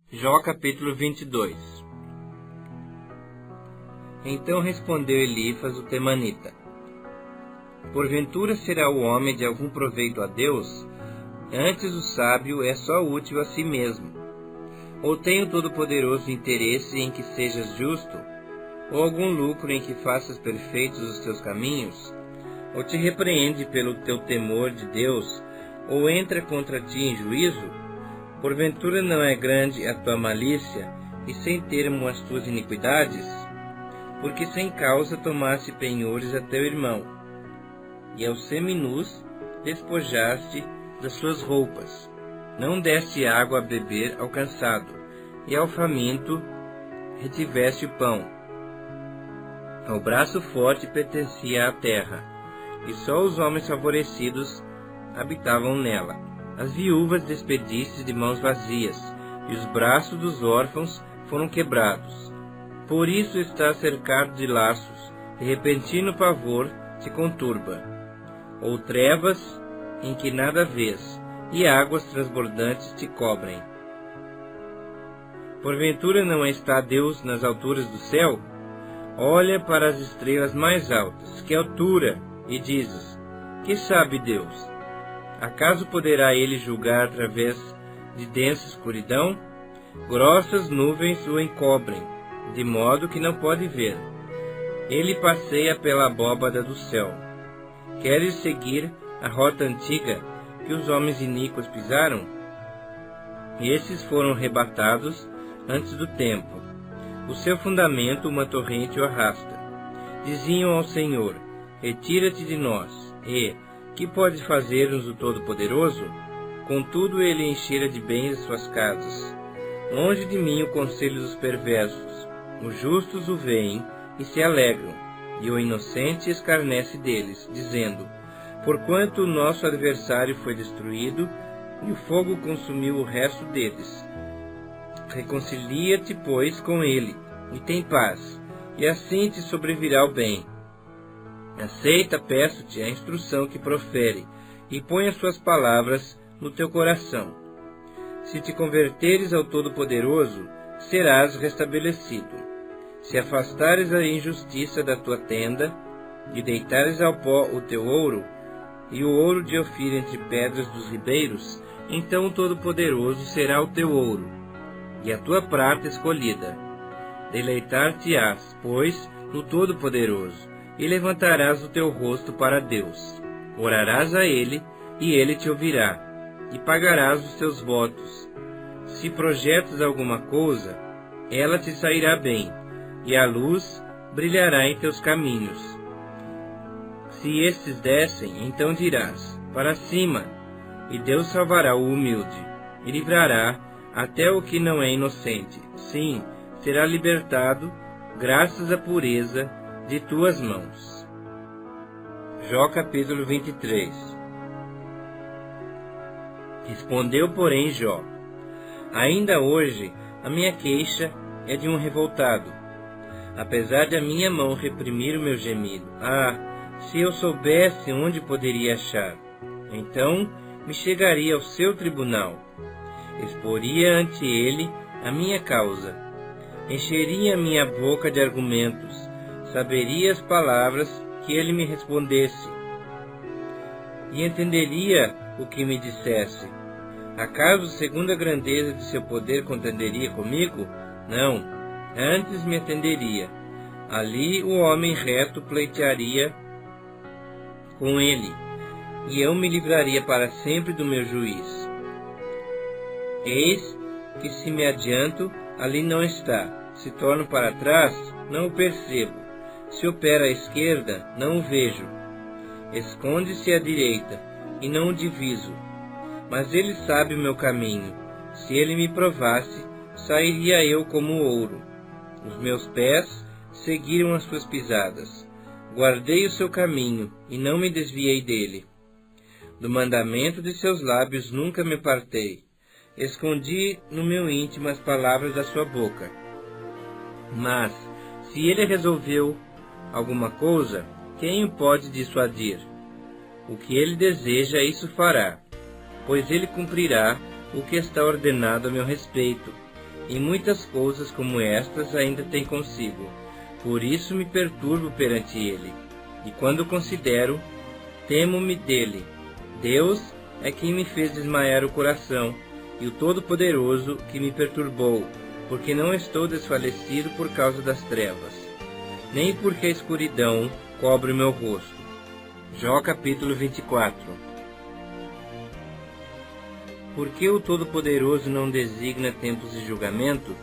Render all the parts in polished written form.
Jó capítulo 22. Então respondeu Elifas o temanita: Porventura será o homem de algum proveito a Deus? Antes o sábio é só útil a si mesmo. Ou tem o Todo-Poderoso interesse em que sejas justo? Ou algum lucro em que faças perfeitos os teus caminhos? Ou te repreende pelo teu temor de Deus? Ou entra contra ti em juízo? Porventura não é grande a tua malícia, e sem termo as tuas iniquidades? Porque sem causa tomaste penhores a teu irmão, e aos seminus despojaste das suas roupas. Não deste água a beber ao cansado, e ao faminto retiveste o pão. Ao braço forte pertencia a terra, e só os homens favorecidos habitavam nela. As viúvas despediste de mãos vazias, e os braços dos órfãos foram quebrados. Por isso estás cercado de laços, e repentino pavor te conturba. Ou trevas em que nada vês, e águas transbordantes te cobrem. Porventura não está Deus nas alturas do céu? Olha para as estrelas mais altas, que altura, e dizes: que sabe Deus? Acaso poderá ele julgar através de densa escuridão? Grossas nuvens o encobrem, de modo que não pode ver. Ele passeia pela abóbada do céu. Queres seguir a rota antiga que os homens iníquos pisaram? Esses foram arrebatados antes do tempo. O seu fundamento uma torrente o arrasta. Diziam ao Senhor: retira-te de nós. E que pode fazer-nos o Todo-Poderoso? Contudo ele enchera de bens as suas casas. Longe de mim o conselho dos perversos. Os justos o veem e se alegram, e o inocente escarnece deles, dizendo: porquanto o nosso adversário foi destruído, e o fogo consumiu o resto deles. Reconcilia-te, pois, com ele, e tem paz, e assim te sobrevirá o bem. Aceita, peço-te, a instrução que profere, e põe as suas palavras no teu coração. Se te converteres ao Todo-Poderoso, serás restabelecido. Se afastares a injustiça da tua tenda, e deitares ao pó o teu ouro, e o ouro de Ofir entre pedras dos ribeiros, então o Todo-Poderoso será o teu ouro, e a tua prata escolhida. Deleitar-te-ás, pois, no Todo-Poderoso, e levantarás o teu rosto para Deus. Orarás a Ele, e Ele te ouvirá, e pagarás os teus votos. Se projetas alguma coisa, ela te sairá bem, e a luz brilhará em teus caminhos. Se estes descem, então dirás: para cima, e Deus salvará o humilde, e livrará até o que não é inocente. Sim, será libertado, graças à pureza de tuas mãos. Jó capítulo 23. Respondeu, porém, Jó: ainda hoje a minha queixa é de um revoltado, apesar de a minha mão reprimir o meu gemido. Se eu soubesse onde poderia achar, então me chegaria ao seu tribunal, exporia ante ele a minha causa, encheria a minha boca de argumentos, saberia as palavras que ele me respondesse, e entenderia o que me dissesse. Acaso, segundo a grandeza de seu poder, contenderia comigo? Não, antes me atenderia. Ali o homem reto pleitearia com ele, e eu me livraria para sempre do meu juiz. Eis que se me adianto, ali não está. Se torno para trás, não o percebo. Se opera à esquerda, não o vejo. Esconde-se à direita, e não o diviso. Mas ele sabe o meu caminho. Se ele me provasse, sairia eu como ouro. Os meus pés seguiram as suas pisadas. Guardei o seu caminho, e não me desviei dele. Do mandamento de seus lábios nunca me apartei. Escondi no meu íntimo as palavras da sua boca. Mas, se ele resolveu alguma coisa, quem o pode dissuadir? O que ele deseja, isso fará, pois ele cumprirá o que está ordenado a meu respeito, e muitas coisas como estas ainda tem consigo. Por isso me perturbo perante ele, e quando considero, temo-me dele. Deus é quem me fez desmaiar o coração, e o Todo-Poderoso que me perturbou, porque não estou desfalecido por causa das trevas, nem porque a escuridão cobre o meu rosto. Jó capítulo 24. Por que o Todo-Poderoso não designa tempos de julgamento?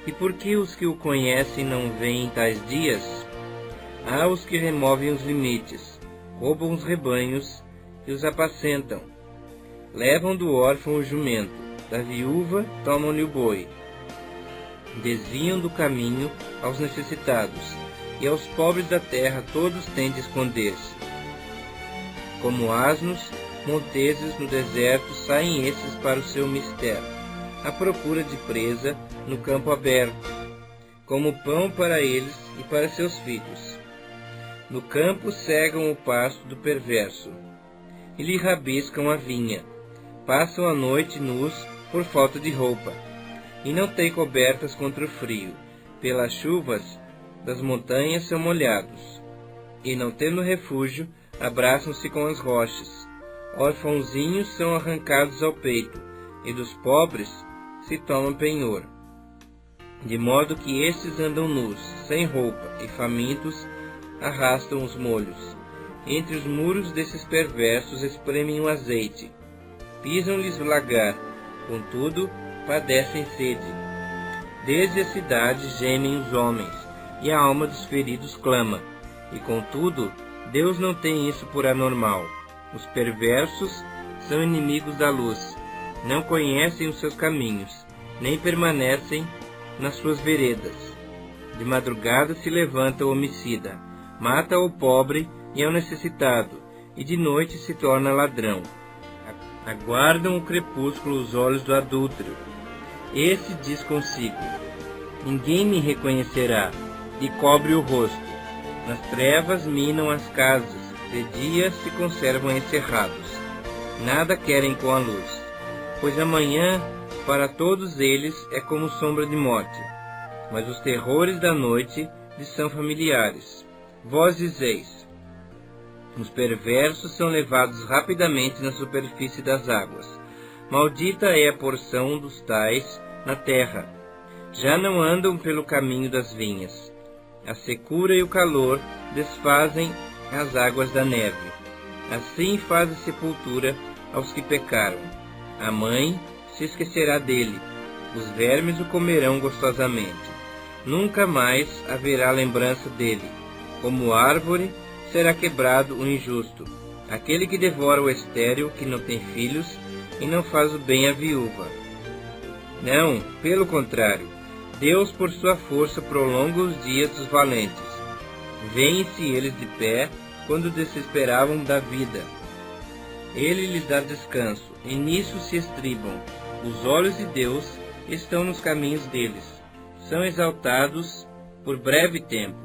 E por que os que o conhecem não veem tais dias? Há os que removem os limites, roubam os rebanhos e os apacentam. Levam do órfão o jumento, da viúva tomam-lhe o boi. Desviam do caminho aos necessitados, e aos pobres da terra todos têm de esconder-se. Como asnos monteses no deserto, saem esses para o seu mistério, à procura de presa no campo aberto, como pão para eles e para seus filhos. No campo cegam o pasto do perverso, e lhe rabiscam a vinha. Passam a noite nus por falta de roupa, e não têm cobertas contra o frio. Pelas chuvas das montanhas são molhados, e não tendo refúgio, abraçam-se com as rochas. Orfãozinhos são arrancados ao peito, e dos pobres se tomam penhor. De modo que estes andam nus, sem roupa, e famintos arrastam os molhos. Entre os muros desses perversos espremem o azeite. Pisam-lhes o lagar, contudo padecem sede. Desde a cidade gemem os homens, e a alma dos feridos clama. E contudo, Deus não tem isso por anormal. Os perversos são inimigos da luz, não conhecem os seus caminhos, nem permanecem nas suas veredas. De madrugada se levanta o homicida, mata o pobre e ao necessitado, e de noite se torna ladrão. Aguardam o crepúsculo os olhos do adúltero. Esse diz consigo: ninguém me reconhecerá, e cobre o rosto. Nas trevas minam as casas, de dia se conservam encerrados. Nada querem com a luz, pois amanhã para todos eles é como sombra de morte. Mas os terrores da noite lhes são familiares. Vós dizeis: os perversos são levados rapidamente na superfície das águas. Maldita é a porção dos tais na terra. Já não andam pelo caminho das vinhas. A secura e o calor desfazem as águas da neve. Assim faz a sepultura aos que pecaram. A mãe se esquecerá dele. Os vermes o comerão gostosamente. Nunca mais haverá lembrança dele. Como árvore será quebrado o injusto, aquele que devora o estéril, que não tem filhos, e não faz o bem à viúva. Não, pelo contrário, Deus por sua força prolonga os dias dos valentes. Vêem-se eles de pé quando desesperavam da vida. Ele lhes dá descanso, e nisso se estribam. Os olhos de Deus estão nos caminhos deles. São exaltados por breve tempo,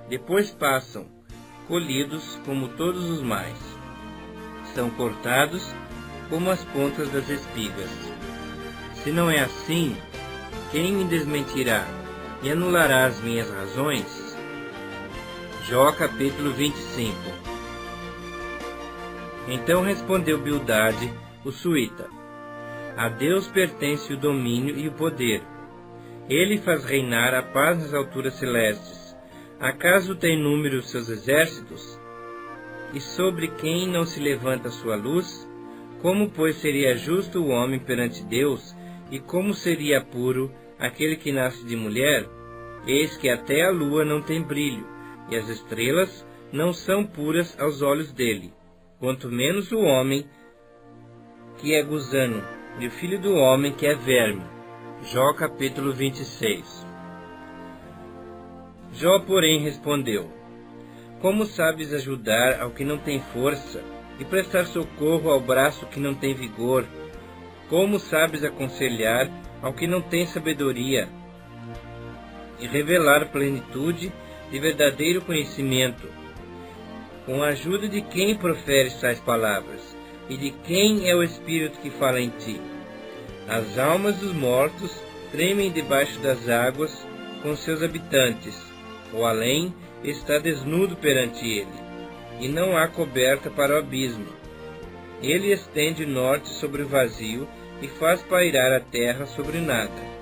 depois passam, colhidos como todos os mais. São cortados como as pontas das espigas. Se não é assim, quem me desmentirá e anulará as minhas razões? Jó capítulo 25. Então respondeu Bildade, o suíta: a Deus pertence o domínio e o poder. Ele faz reinar a paz nas alturas celestes. Acaso tem número os seus exércitos? E sobre quem não se levanta a sua luz? Como, pois, seria justo o homem perante Deus, e como seria puro aquele que nasce de mulher? Eis que até a lua não tem brilho, e as estrelas não são puras aos olhos dele. Quanto menos o homem que é gusano, e o filho do homem que é verme. Jó capítulo 26. Jó, porém, respondeu: como sabes ajudar ao que não tem força, e prestar socorro ao braço que não tem vigor? Como sabes aconselhar ao que não tem sabedoria, e revelar plenitude de verdadeiro conhecimento? Com a ajuda de quem proferes tais palavras, e de quem é o Espírito que fala em ti? As almas dos mortos tremem debaixo das águas com seus habitantes. O além está desnudo perante ele, e não há coberta para o abismo. Ele estende o norte sobre o vazio e faz pairar a terra sobre nada.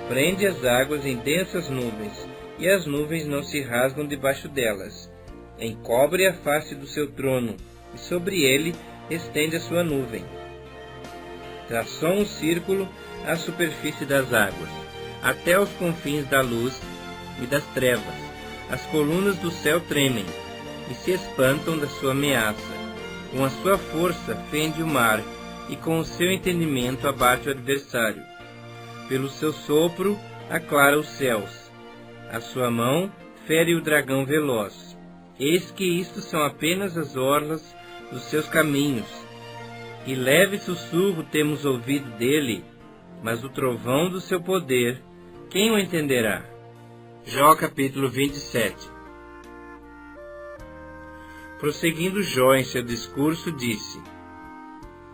Prende as águas em densas nuvens, e as nuvens não se rasgam debaixo delas. Encobre a face do seu trono, e sobre ele estende a sua nuvem. Traçou um círculo à superfície das águas, até os confins da luz e das trevas. As colunas do céu tremem, e se espantam da sua ameaça. Com a sua força fende o mar, e com o seu entendimento abate o adversário. Pelo seu sopro aclara os céus. A sua mão fere o dragão veloz. Eis que isto são apenas as orlas dos seus caminhos. E leve sussurro temos ouvido dele, mas o trovão do seu poder, quem o entenderá? Jó capítulo 27. Prosseguindo Jó em seu discurso, disse: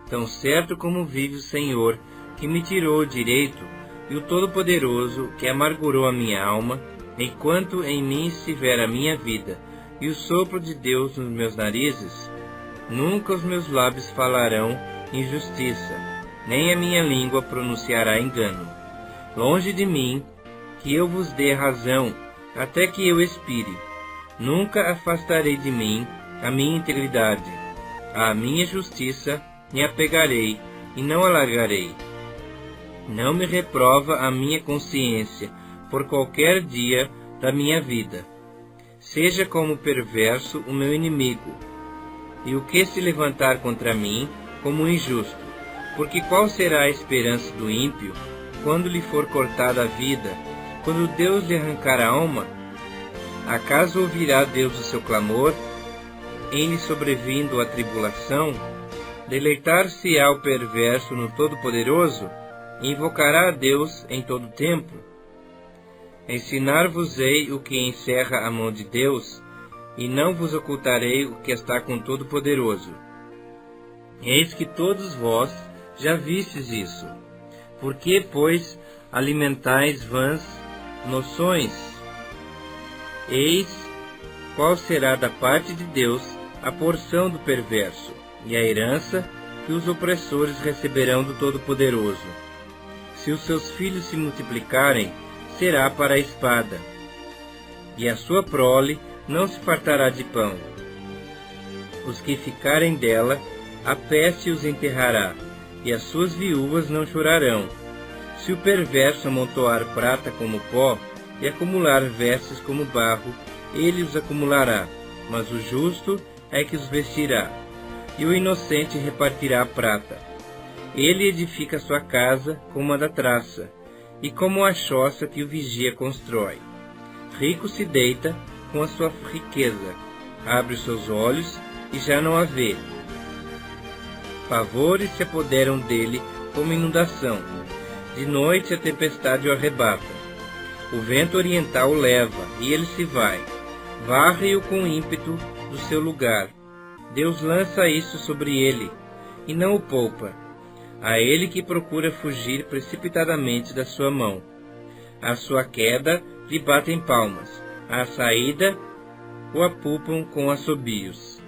Tão certo como vive o Senhor, que me tirou o direito, e o Todo-Poderoso, que amargurou a minha alma, enquanto em mim estiver a minha vida, e o sopro de Deus nos meus narizes, nunca os meus lábios falarão injustiça, nem a minha língua pronunciará engano. Longe de mim, que eu vos dê razão, até que eu expire. Nunca afastarei de mim a minha integridade. À minha justiça me apegarei, e não alargarei. Não me reprova a minha consciência por qualquer dia da minha vida. Seja como perverso o meu inimigo, e o que se levantar contra mim como injusto. Porque qual será a esperança do ímpio, quando lhe for cortada a vida, quando Deus lhe arrancar a alma? Acaso ouvirá Deus o seu clamor, em lhe sobrevindo a tribulação? Deleitar-se-á o perverso no Todo-Poderoso? Invocará a Deus em todo tempo? Ensinar-vos-ei o que encerra a mão de Deus, e não vos ocultarei o que está com Todo-Poderoso. Eis que todos vós já vistes isso. Por que, pois, alimentais vãs noções? Eis qual será da parte de Deus a porção do perverso, e a herança que os opressores receberão do Todo-Poderoso. Se os seus filhos se multiplicarem, será para a espada, e a sua prole não se fartará de pão. Os que ficarem dela, a peste os enterrará, e as suas viúvas não chorarão. Se o perverso amontoar prata como pó, e acumular vestes como barro, ele os acumulará, mas o justo é que os vestirá, e o inocente repartirá a prata. Ele edifica sua casa como a da traça, e como a choça que o vigia constrói. Rico se deita com a sua riqueza, abre os seus olhos e já não a vê. Pavores se apoderam dele como inundação, de noite a tempestade o arrebata. O vento oriental o leva, e ele se vai, varre-o com ímpeto do seu lugar. Deus lança isso sobre ele, e não o poupa. A ele que procura fugir precipitadamente da sua mão. À sua queda lhe batem palmas, à saída o apupam com assobios.